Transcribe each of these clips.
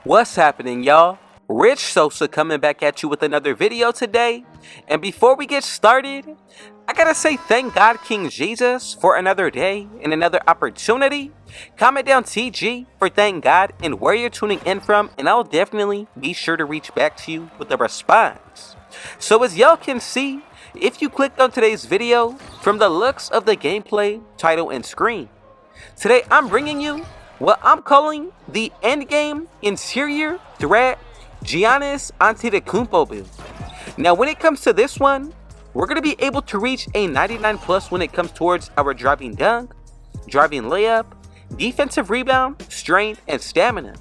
What's happening, y'all? Rich Sosa coming back at you with another video today. And before we get started, I gotta say thank God King Jesus for another day and another opportunity. Comment down TG for thank God and where you're tuning in from, and I'll definitely be sure to reach back to you with a response. So as y'all can see, if you clicked on today's video, from the looks of the gameplay, title, and screen, today I'm bringing you what I'm calling the endgame interior threat GIANNIS Antetokounmpo build. Now when it comes to this one, we're going to be able to reach a 99 plus when it comes towards our driving dunk, driving layup, defensive rebound, strength, and stamina.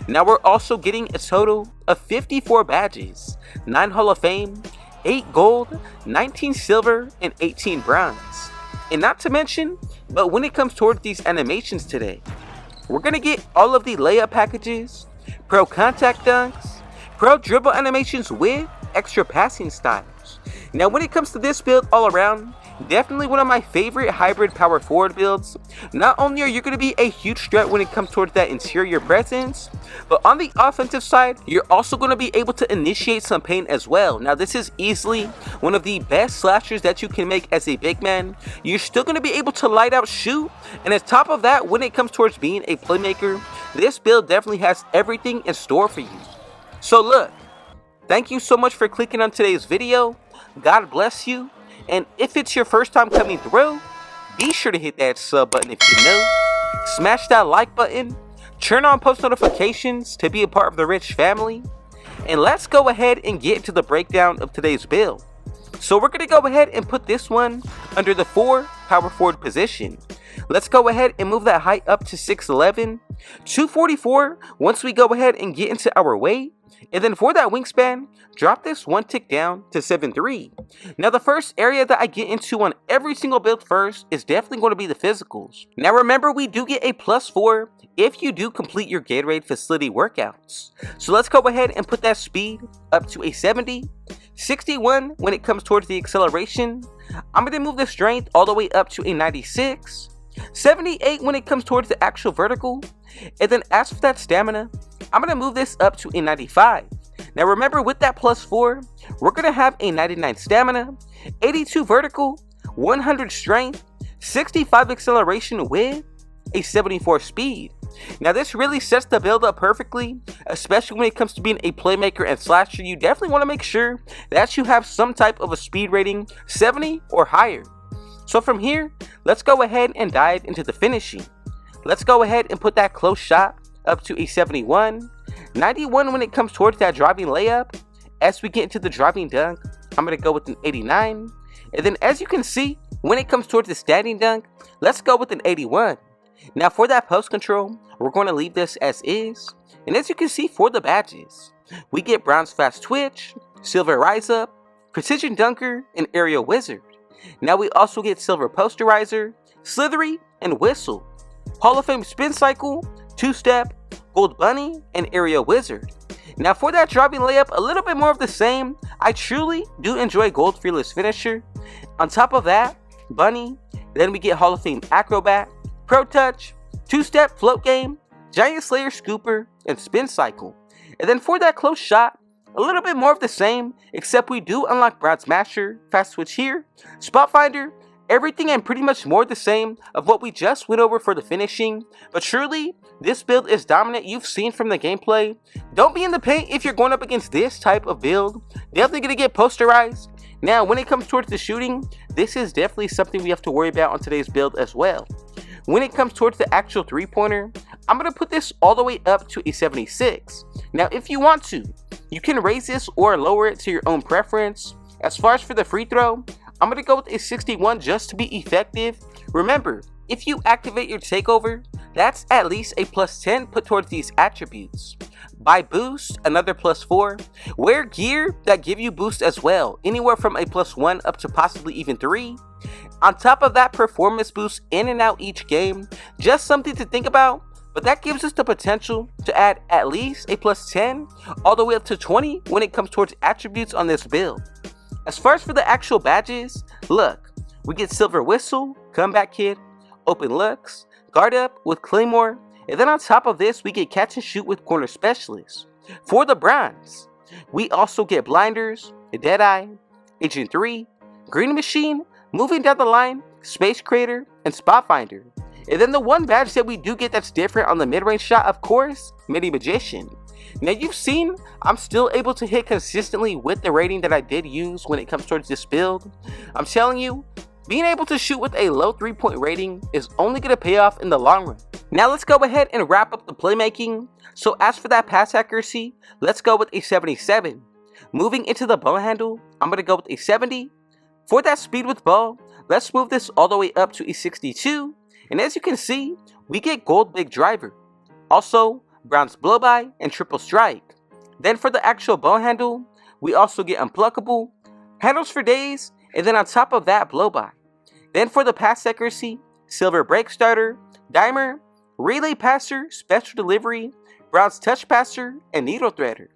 Now we're also getting a total of 54 badges, 9 Hall of Fame, 8 gold, 19 silver, and 18 bronze. And not to mention, but when it comes towards these animations today, we're going to get all of the layup packages, pro contact dunks, pro dribble animations with extra passing styles. Now when it comes to this build all around, definitely one of my favorite hybrid power forward builds. Not only are you going to be a huge threat when it comes towards that interior presence, but on the offensive side, you're also going to be able to initiate some paint as well. Now this is easily one of the best slashers that you can make as a big man. You're still going to be able to light out shoot, and on top of that, when it comes towards being a playmaker, this build definitely has everything in store for you. So look, thank you so much for clicking on today's video. God bless you. And if it's your first time coming through, be sure to hit that sub button if you're new. Smash that like button. Turn on post notifications to be a part of the Rich family. And let's go ahead and get into the breakdown of today's build. So we're going to go ahead and put this one under the 4 power forward position. Let's go ahead and move that height up to 6'11", 244 once we go ahead and get into our weight. And then for that wingspan, drop this one tick down to 7'3". Now the first area that I get into on every single build first is definitely going to be the physicals. Now remember, we do get a +4 if you do complete your Gatorade facility workouts. So let's go ahead and put that speed up to a 70, 61 when it comes towards the acceleration. I'm going to move the strength all the way up to a 96, 78 when it comes towards the actual vertical. And then as for that stamina, I'm going to move this up to a 95. Now remember, with that +4, we're going to have a 99 stamina, 82 vertical, 100 strength, 65 acceleration with a 74 speed. Now this really sets the build up perfectly, especially when it comes to being a playmaker and slasher. You definitely want to make sure that you have some type of a speed rating 70 or higher. So from here, let's go ahead and dive into the finishing. Let's go ahead and put that close shot up to a 71, 91 when it comes towards that driving layup. As we get into the driving dunk, I'm going to go with an 89. And then as you can see, when it comes towards the standing dunk, let's go with an 81. Now for that post control, we're going to leave this as is. And as you can see, for the badges, we get bronze fast twitch, silver rise up, precision dunker, and aerial wizard. Now we also get silver posterizer, slithery, and whistle, Hall of Fame spin cycle, 2-step, gold bunny, and aerial wizard. Now for that driving layup, a little bit more of the same. I truly do enjoy gold fearless finisher. On top of that, bunny. Then we get Hall of Fame acrobat, pro touch, 2-step float game, giant slayer scooper, and spin cycle. And then for that close shot, a little bit more of the same, except we do unlock broad smasher, fast switch here, spot finder, everything and pretty much more the same of what we just went over for the finishing. But truly, this build is dominant. You've seen from the gameplay. Don't be in the paint if you're going up against this type of build. Definitely going to get posterized. Now, when it comes towards the shooting, this is definitely something we have to worry about on today's build as well. When it comes towards the actual three-pointer, I'm going to put this all the way up to a 76. Now, if you want to, you can raise this or lower it to your own preference. As far as for the free throw, I'm going to go with a 61 just to be effective. Remember, if you activate your takeover, that's at least a +10 put towards these attributes. Buy boost, another +4. Wear gear that give you boost as well, anywhere from a +1 up to possibly even 3. On top of that, performance boost in and out each game. Just something to think about, but that gives us the potential to add at least a +10 all the way up to 20 when it comes towards attributes on this build. As far as for the actual badges, look, we get silver whistle, comeback kid, open looks, guard up with claymore, And then on top of this, we get catch and shoot with corner specialists. For the bronze, we also get blinders, Deadeye, Agent 3, Green Machine, moving down the line, Space Creator, and Spot Finder. And then the one badge that we do get that's different on the mid-range shot, of course, Midi Magician. Now you've seen, I'm still able to hit consistently with the rating that I did use when it comes towards this build. I'm telling you, being able to shoot with a low 3-point rating is only going to pay off in the long run. Now let's go ahead and wrap up the playmaking. So as for that pass accuracy, let's go with a 77. Moving into the ball handle, I'm going to go with a 70. For that speed with ball, let's move this all the way up to a 62. And as you can see, we get gold big driver. Also, bronze blow by and triple strike. Then for the actual ball handle, we also get unpluckable, handles for days, and then on top of that, blow by. Then for the pass accuracy, silver break starter, dimer, relay passer, special delivery, bronze touch passer, and needle threader.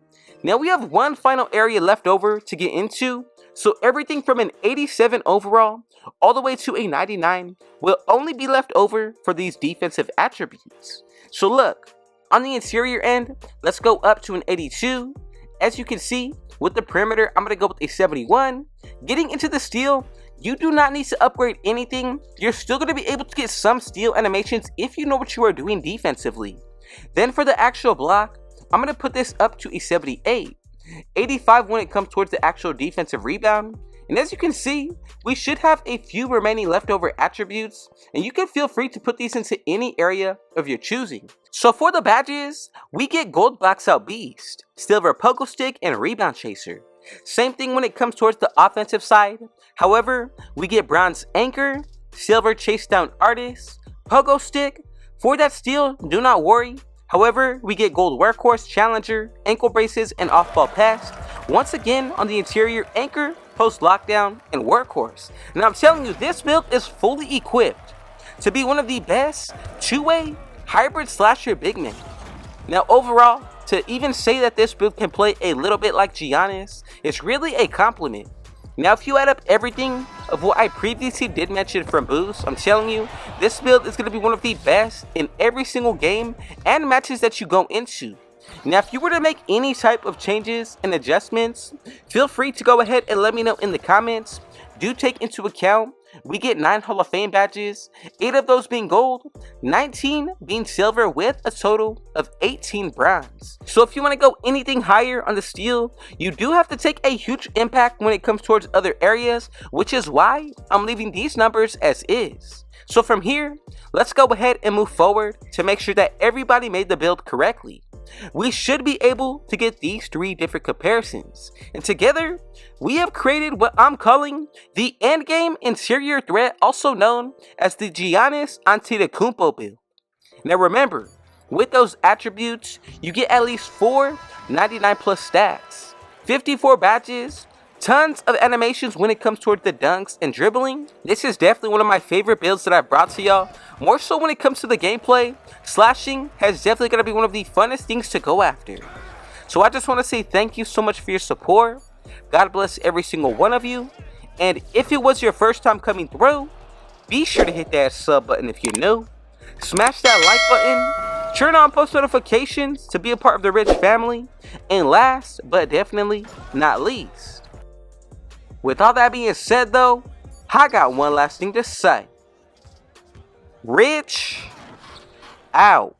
Now we have one final area left over to get into, so everything from an 87 overall all the way to a 99 will only be left over for these defensive attributes. So look, on the interior end, let's go up to an 82. As you can see, with the perimeter, I'm going to go with a 71. Getting into the steal, you do not need to upgrade anything. You're still going to be able to get some steal animations if you know what you are doing defensively. Then for the actual block, I'm going to put this up to a 78. 85 when it comes towards the actual defensive rebound. And as you can see, we should have a few remaining leftover attributes, and you can feel free to put these into any area of your choosing. So for the badges, we get gold box out beast, silver pogo stick, and rebound chaser. Same thing when it comes towards the offensive side. However, we get bronze anchor, silver chase down artist, pogo stick. For that steal, do not worry. However, we get gold workhorse, challenger, ankle braces, and off-ball pass. Once again, on the interior, anchor, post lockdown, and workhorse. And I'm telling you, this build is fully equipped to be one of the best two-way hybrid slasher big men. Now overall, to even say that this build can play a little bit like Giannis, it's really a compliment. Now if you add up everything of what I previously did mention from boost, I'm telling you, this build is going to be one of the best in every single game and matches that you go into. Now if you were to make any type of changes and adjustments, feel free to go ahead and let me know in the comments. Do take into account we get 9 Hall of Fame badges, 8 of those being gold, 19 being silver with a total of 18 bronze. So if you want to go anything higher on the steal, you do have to take a huge impact when it comes towards other areas, which is why I'm leaving these numbers as is. So from here, let's go ahead and move forward to make sure that everybody made the build correctly. We should be able to get these 3 different comparisons, and together we have created what I'm calling the endgame interior threat, also known as the GIANNIS Antetokounmpo build. Now remember, with those attributes, you get at least 4 99 plus stats, 54 badges, tons of animations when it comes towards the dunks and dribbling. This is definitely one of my favorite builds that I've brought to y'all. More so when it comes to the gameplay, slashing has definitely going to be one of the funnest things to go after. So I just want to say thank you so much for your support. God bless every single one of you. And if it was your first time coming through, be sure to hit that sub button if you're new. Smash that like button. Turn on post notifications to be a part of the Rich family. And last but definitely not least, with all that being said though, I got one last thing to say. Rich out.